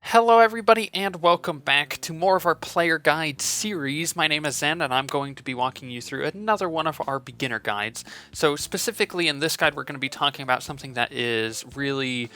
Hello everybody and welcome back to more of our player guide series. My name is Zen and I'm going to be walking you through another one of our beginner guides. So specifically in this guide we're going to be talking about something that is really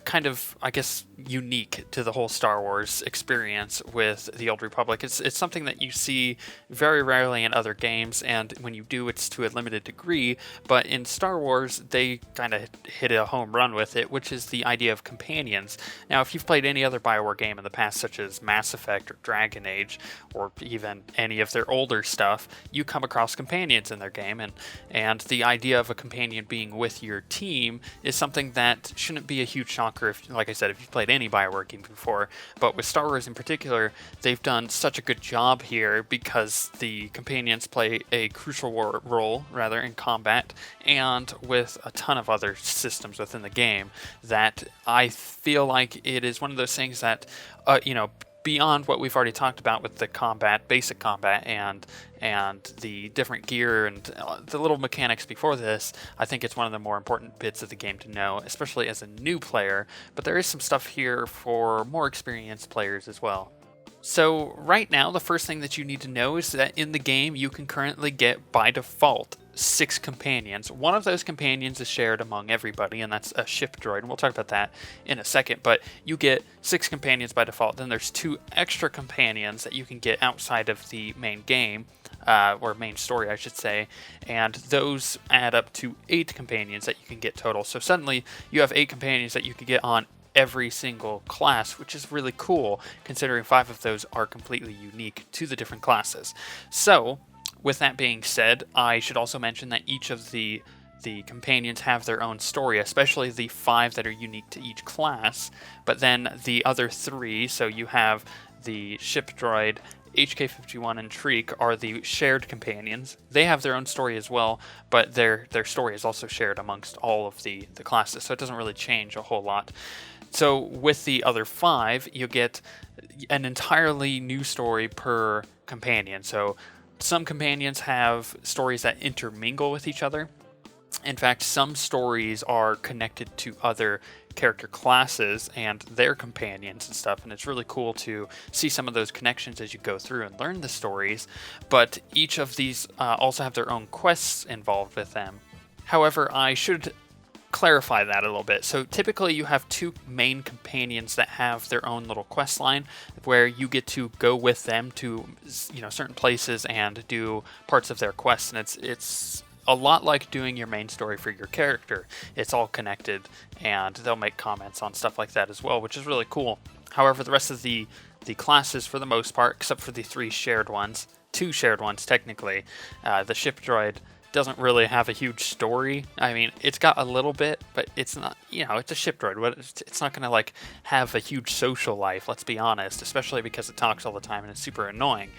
kind of, I guess, unique to the whole Star Wars experience with the Old Republic. It's something that you see very rarely in other games, and when you do, it's to a limited degree, but in Star Wars, they kind of hit a home run with it, which is the idea of companions. Now, if you've played any other BioWare game in the past, such as Mass Effect or Dragon Age, or even any of their older stuff, you come across companions in their game, and the idea of a companion being with your team is something that shouldn't be a huge shocker if, like I said, if you've played any BioWare game before. But with Star Wars in particular, they've done such a good job here because the companions play a crucial role in combat and with a ton of other systems within the game that I feel like it is one of those things that, beyond what we've already talked about with the combat, basic combat, and the different gear and the little mechanics before this, I think it's one of the more important bits of the game to know, especially as a new player, but there is some stuff here for more experienced players as well. So right now, the first thing that you need to know is that in the game, you can currently get, by default, 6 companions. One of those companions is shared among everybody, and that's a ship droid, and we'll talk about that in a second, but you get 6 companions by default. Then there's 2 extra companions that you can get outside of the main game, or main story, I should say, and those add up to 8 companions that you can get total. So suddenly, you have 8 companions that you can get on every single class, which is really cool, considering 5 of those are completely unique to the different classes. So, with that being said, I should also mention that each of the companions have their own story, especially the 5 that are unique to each class, but then the other 3, so you have the ship droid, HK-51 and Shriek are the shared companions. They have their own story as well, but their story is also shared amongst all of the classes, so it doesn't really change a whole lot. So with the other 5, you get an entirely new story per companion. So some companions have stories that intermingle with each other. In fact, some stories are connected to other character classes and their companions and stuff, and it's really cool to see some of those connections as you go through and learn the stories, but each of these also have their own quests involved with them. However, I should clarify that a little bit. So typically you have 2 main companions that have their own little quest line where you get to go with them to certain places and do parts of their quests, and it's a lot like doing your main story for your character. It's all connected, and they'll make comments on stuff like that as well, which is really cool. However, the rest of the classes, for the most part, except for the 2 shared ones technically, the ship droid doesn't really have a huge story. I mean, it's got a little bit, but it's not, it's a ship droid. It's not going to, have a huge social life, let's be honest, especially because it talks all the time and it's super annoying.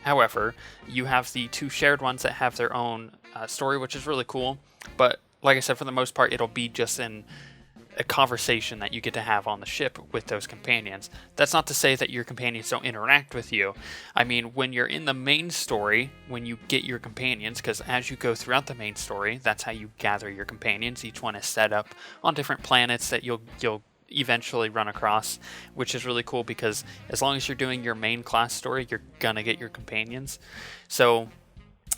However, you have the 2 shared ones that have their own story, which is really cool, but like I said, for the most part, it'll be just in a conversation that you get to have on the ship with those companions. That's not to say that your companions don't interact with you. I mean, when you're in the main story, when you get your companions, because as you go throughout the main story, that's how you gather your companions. Each one is set up on different planets that you'll eventually run across, which is really cool because as long as you're doing your main class story, you're gonna get your companions. So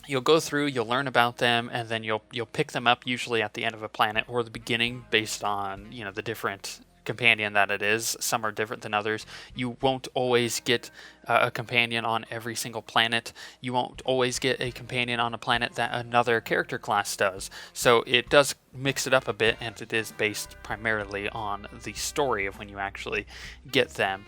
you'll go through, you'll learn about them, and then you'll pick them up usually at the end of a planet or the beginning based on, the different companion that it is. Some are different than others. You won't always get a companion on every single planet. You won't always get a companion on a planet that another character class does. So it does mix it up a bit, and it is based primarily on the story of when you actually get them.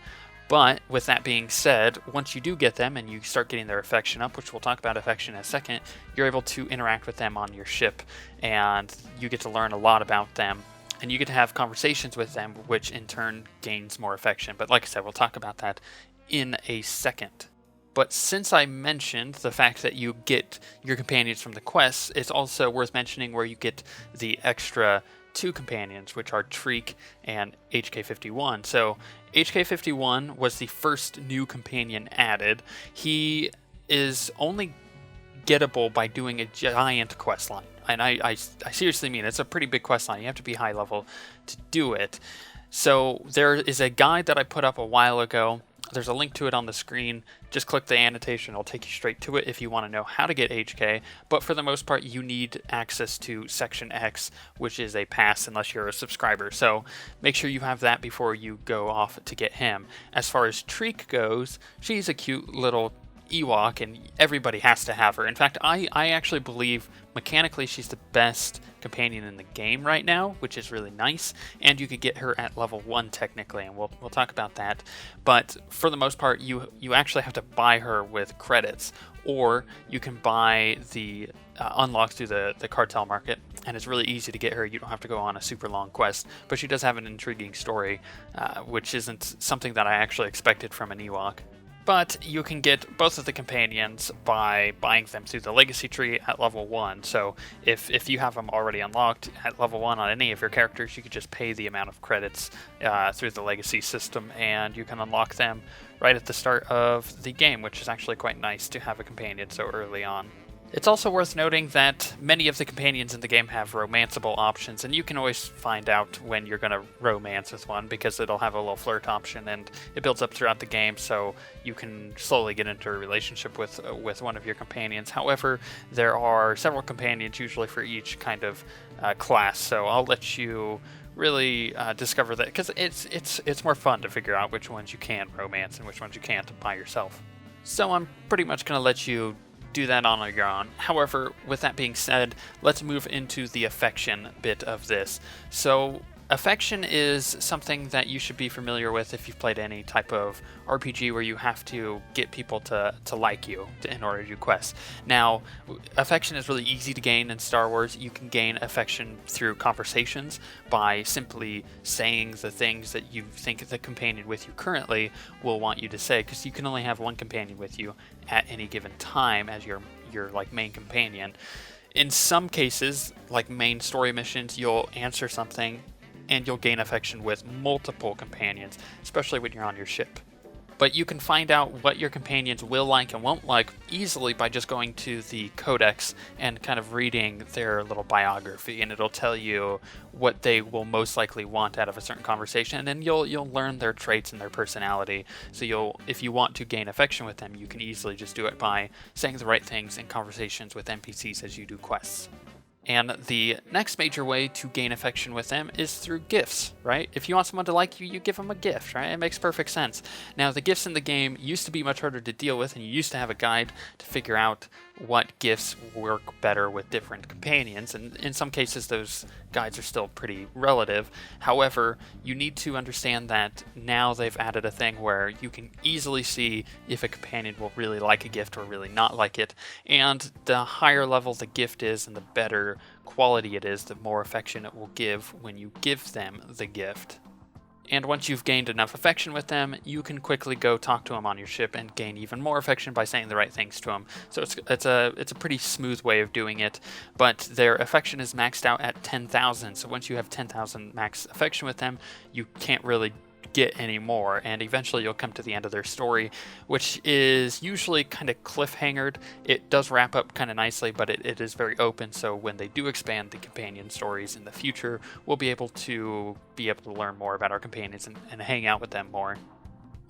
But with that being said, once you do get them and you start getting their affection up, which we'll talk about affection in a second, you're able to interact with them on your ship, and you get to learn a lot about them, and you get to have conversations with them, which in turn gains more affection. But like I said, we'll talk about that in a second. But since I mentioned the fact that you get your companions from the quests, it's also worth mentioning where you get the extra 2 companions, which are Shriek and HK-51. So HK-51 was the first new companion added. He is only gettable by doing a giant quest line. And I seriously mean it's a pretty big quest line. You have to be high level to do it. So there is a guide that I put up a while ago. There's a link to it on the screen. Just click the annotation. It'll take you straight to it if you want to know how to get HK. But for the most part, you need access to Section X, which is a pass unless you're a subscriber. So make sure you have that before you go off to get him. As far as Treek goes, she's a cute little Ewok, and everybody has to have her. In fact, I actually believe mechanically she's the best companion in the game right now, which is really nice, and you could get her at level 1 technically, and we'll talk about that. But for the most part, you actually have to buy her with credits, or you can buy the unlock through the cartel market, and it's really easy to get her. You don't have to go on a super long quest, but she does have an intriguing story, which isn't something that I actually expected from an Ewok. But you can get both of the companions by buying them through the legacy tree at level 1. So if you have them already unlocked at level 1 on any of your characters, you could just pay the amount of credits through the legacy system, and you can unlock them right at the start of the game, which is actually quite nice to have a companion so early on. It's also worth noting that many of the companions in the game have romanceable options, and you can always find out when you're going to romance with one because it'll have a little flirt option, and it builds up throughout the game, so you can slowly get into a relationship with one of your companions. However, there are several companions usually for each kind of class, so I'll let you really discover that, because it's more fun to figure out which ones you can romance and which ones you can't by yourself. So I'm pretty much going to let you do that on your own. However, with that being said, let's move into the affection bit of this. So affection is something that you should be familiar with if you've played any type of RPG where you have to get people to like you in order to do quests. Now, affection is really easy to gain in Star Wars. You can gain affection through conversations by simply saying the things that you think the companion with you currently will want you to say, because you can only have one companion with you at any given time as your like main companion. In some cases, like main story missions, you'll answer something and you'll gain affection with multiple companions, especially when you're on your ship. But you can find out what your companions will like and won't like easily by just going to the codex and kind of reading their little biography, and it'll tell you what they will most likely want out of a certain conversation, and then you'll learn their traits and their personality. So if you want to gain affection with them, you can easily just do it by saying the right things in conversations with NPCs as you do quests. And the next major way to gain affection with them is through gifts, right? If you want someone to like you, you give them a gift, right? It makes perfect sense. Now, the gifts in the game used to be much harder to deal with, and you used to have a guide to figure out what gifts work better with different companions, and in some cases those guides are still pretty relative. However, you need to understand that now they've added a thing where you can easily see if a companion will really like a gift or really not like it, and the higher level the gift is and the better quality it is, the more affection it will give when you give them the gift. And once you've gained enough affection with them, you can quickly go talk to them on your ship and gain even more affection by saying the right things to them. So it's a pretty smooth way of doing it, but their affection is maxed out at 10,000. So once you have 10,000 max affection with them, you can't really get any more, and eventually you'll come to the end of their story, which is usually kind of cliffhangered. It does wrap up kind of nicely, but it is very open, so when they do expand the companion stories in the future, we'll be able to learn more about our companions and hang out with them more.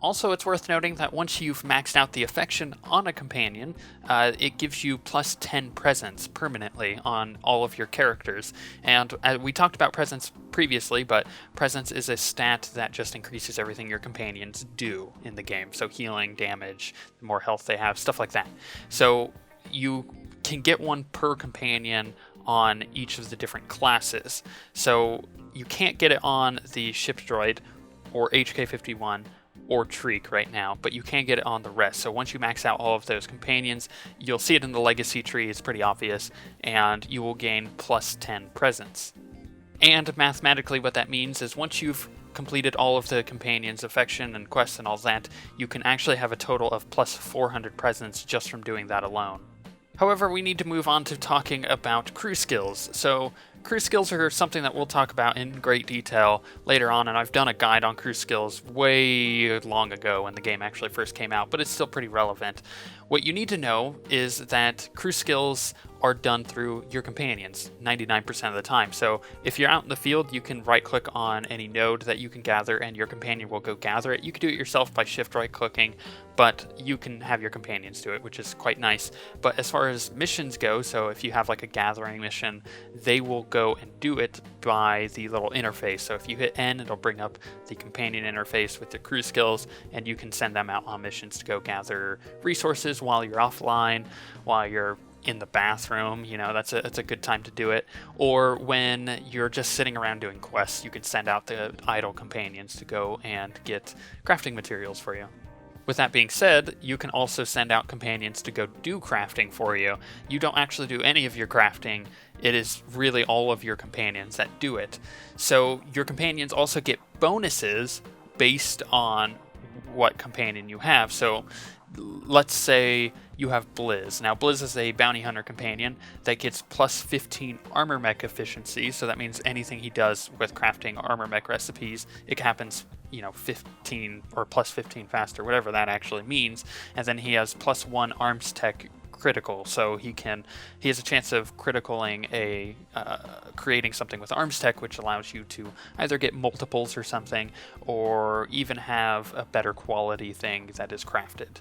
Also, it's worth noting that once you've maxed out the affection on a companion, it gives you plus 10 presence permanently on all of your characters. And we talked about presence previously, but presence is a stat that just increases everything your companions do in the game. So healing, damage, the more health they have, stuff like that. So you can get one per companion on each of the different classes. So you can't get it on the ship droid or HK-51 or Treek right now, but you can get it on the rest. So once you max out all of those companions, you'll see it in the legacy tree, it's pretty obvious, and you will gain plus 10 presence. And mathematically what that means is once you've completed all of the companions' affection and quests and all that, you can actually have a total of plus 400 presence just from doing that alone. However, we need to move on to talking about crew skills. So crew skills are something that we'll talk about in great detail later on, and I've done a guide on crew skills way long ago when the game actually first came out, but it's still pretty relevant. What you need to know is that crew skills are done through your companions 99% of the time. So if you're out in the field, you can right click on any node that you can gather and your companion will go gather it. You can do it yourself by shift right clicking, but you can have your companions do it, which is quite nice. But as far as missions go, so if you have like a gathering mission, they will go and do it by the little interface. So if you hit N, it'll bring up the companion interface with the crew skills, and you can send them out on missions to go gather resources while you're offline, while you're in the bathroom. You know, that's a good time to do it. Or when you're just sitting around doing quests, you can send out the idle companions to go and get crafting materials for you. With that being said, you can also send out companions to go do crafting for you. You don't actually do any of your crafting. It is really all of your companions that do it. So your companions also get bonuses based on what companion you have. So let's say you have Blizz. Now, Blizz is a bounty hunter companion that gets plus 15 armor mech efficiency, so that means anything he does with crafting armor mech recipes, it happens, 15 or plus 15 faster, whatever that actually means. And then he has plus 1 arms tech critical, so he has a chance of criticaling creating something with arms tech, which allows you to either get multiples or something, or even have a better quality thing that is crafted.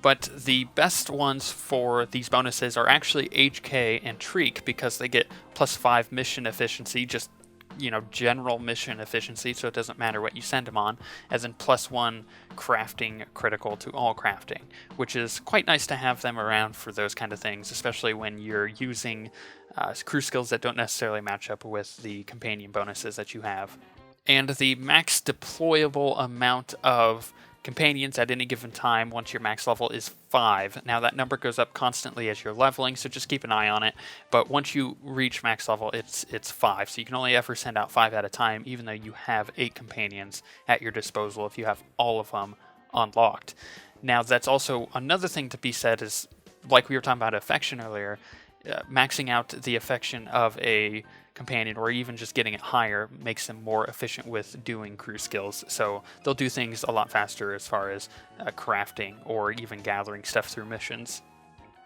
But the best ones for these bonuses are actually HK and Treek, because they get plus 5 mission efficiency, just general mission efficiency, so it doesn't matter what you send them on, as in plus 1 crafting critical to all crafting, which is quite nice to have them around for those kind of things, especially when you're using crew skills that don't necessarily match up with the companion bonuses that you have. And the max deployable amount of companions at any given time once your max level is 5. Now that number goes up constantly as you're leveling, so just keep an eye on it. But once you reach max level, it's 5. So you can only ever send out 5 at a time, even though you have 8 companions at your disposal if you have all of them unlocked. Now that's also another thing to be said is, like we were talking about affection earlier, maxing out the affection of a companion, or even just getting it higher, makes them more efficient with doing crew skills. So they'll do things a lot faster as far as crafting or even gathering stuff through missions.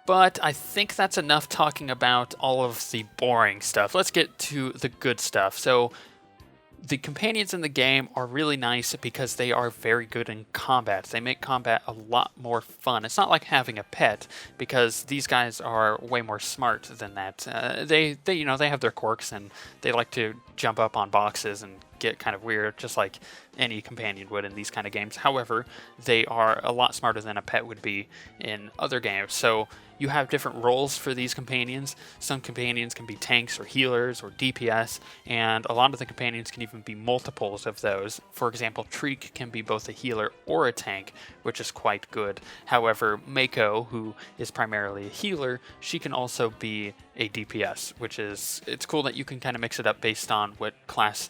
But I think that's enough talking about all of the boring stuff. Let's get to the good stuff. So the companions in the game are really nice because they are very good in combat. They make combat a lot more fun. It's not like having a pet, because these guys are way more smart than that. They have their quirks, and they like to jump up on boxes and get kind of weird, just like any companion would in these kind of games. However, they are a lot smarter than a pet would be in other games. So you have different roles for these companions. Some companions can be tanks or healers or DPS, and a lot of the companions can even be multiples of those. For example, Treek can be both a healer or a tank, which is quite good. However, Mako, who is primarily a healer, she can also be a DPS, it's cool that you can kind of mix it up based on what class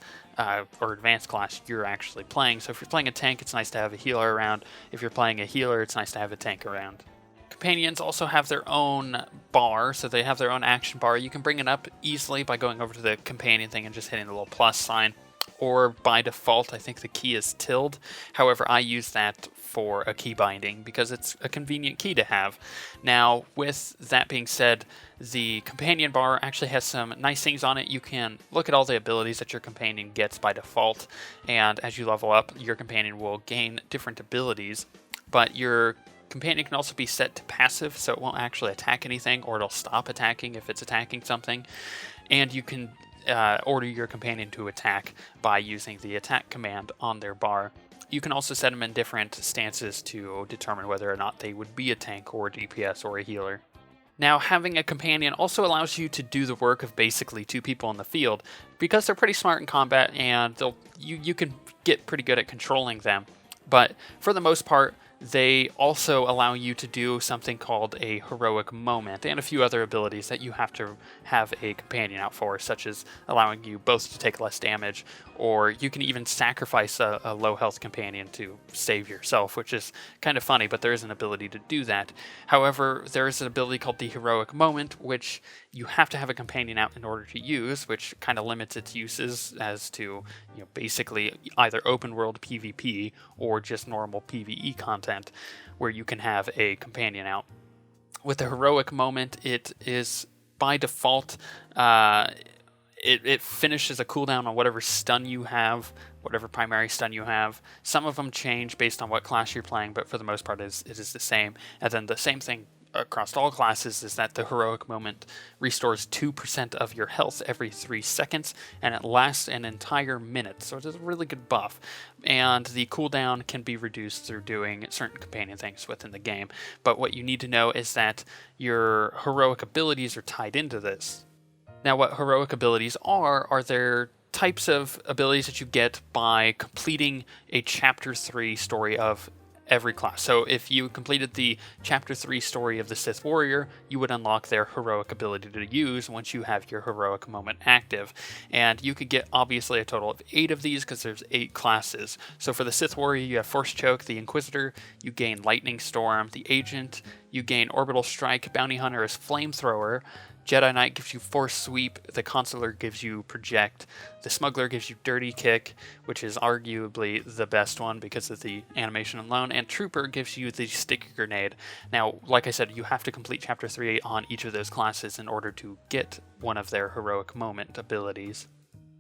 or advanced class you're actually playing. So if you're playing a tank, it's nice to have a healer around. If you're playing a healer, it's nice to have a tank around. Companions also have their own bar, so they have their own action bar. You can bring it up easily by going over to the companion thing and just hitting the little plus sign, or by default, I think the key is tilde. However, I use that for a key binding because it's a convenient key to have. Now, with that being said, the companion bar actually has some nice things on it. You can look at all the abilities that your companion gets by default, and as you level up, your companion will gain different abilities, but your companion can also be set to passive, so it won't actually attack anything, or it'll stop attacking if it's attacking something. And you can order your companion to attack by using the attack command on their bar. You can also set them in different stances to determine whether or not they would be a tank or a DPS or a healer. Now, having a companion also allows you to do the work of basically 2 people in the field, because they're pretty smart in combat, and you can get pretty good at controlling them. But for the most part, they also allow you to do something called a heroic moment and a few other abilities that you have to have a companion out for, such as allowing you both to take less damage, or you can even sacrifice a low health companion to save yourself, which is kind of funny, but there is an ability to do that. However, there is an ability called the heroic moment, which you have to have a companion out in order to use, which kind of limits its uses as to, basically either open world PvP or just normal PvE content where you can have a companion out. With the heroic moment, it is by default, it finishes a cooldown on whatever stun you have, whatever primary stun you have. Some of them change based on what class you're playing, but for the most part it is the same. And then the same thing across all classes is that the heroic moment restores 2% of your health every 3 seconds, and it lasts an entire minute, so it is a really good buff. And the cooldown can be reduced through doing certain companion things within the game. But what you need to know is that your heroic abilities are tied into this. Now, what heroic abilities are there types of abilities that you get by completing a Chapter 3 story of every class. So if you completed the Chapter 3 story of the Sith Warrior, you would unlock their heroic ability to use once you have your heroic moment active. And you could get, obviously, a total of 8 of these because there's 8 classes. So for the Sith Warrior, you have Force Choke, the Inquisitor, you gain Lightning Storm, the Agent, you gain Orbital Strike, Bounty Hunter is Flamethrower, Jedi-knight gives you Force Sweep, the Consular gives you Project, the Smuggler gives you Dirty Kick, which is arguably the best one because of the animation alone, and Trooper gives you the Sticky Grenade. Now, like I said, you have to complete Chapter 3 on each of those classes in order to get one of their heroic moment abilities.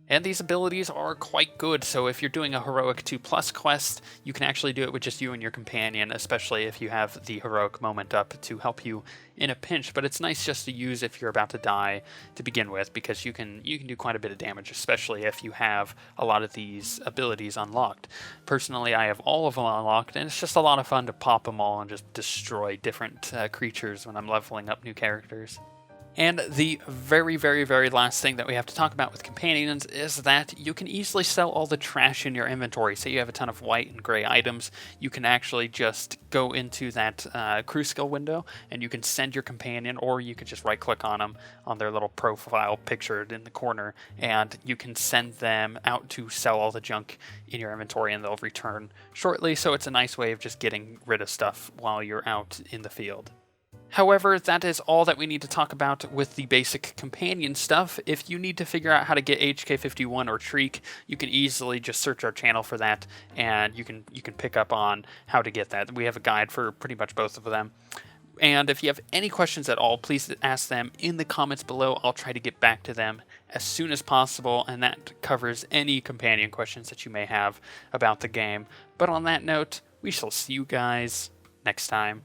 And these abilities are quite good, so if you're doing a Heroic 2+ quest, you can actually do it with just you and your companion, especially if you have the Heroic moment up to help you in a pinch. But it's nice just to use if you're about to die to begin with, because you can do quite a bit of damage, especially if you have a lot of these abilities unlocked. Personally, I have all of them unlocked, and it's just a lot of fun to pop them all and just destroy different creatures when I'm leveling up new characters. And the very, very, very last thing that we have to talk about with companions is that you can easily sell all the trash in your inventory. Say you have a ton of white and gray items, you can actually just go into that crew skill window and you can send your companion, or you can just right click on them on their little profile pictured in the corner, and you can send them out to sell all the junk in your inventory and they'll return shortly. So it's a nice way of just getting rid of stuff while you're out in the field. However, that is all that we need to talk about with the basic companion stuff. If you need to figure out how to get HK51 or Treek, you can easily just search our channel for that, and you can pick up on how to get that. We have a guide for pretty much both of them. And if you have any questions at all, please ask them in the comments below. I'll try to get back to them as soon as possible, and that covers any companion questions that you may have about the game. But on that note, we shall see you guys next time.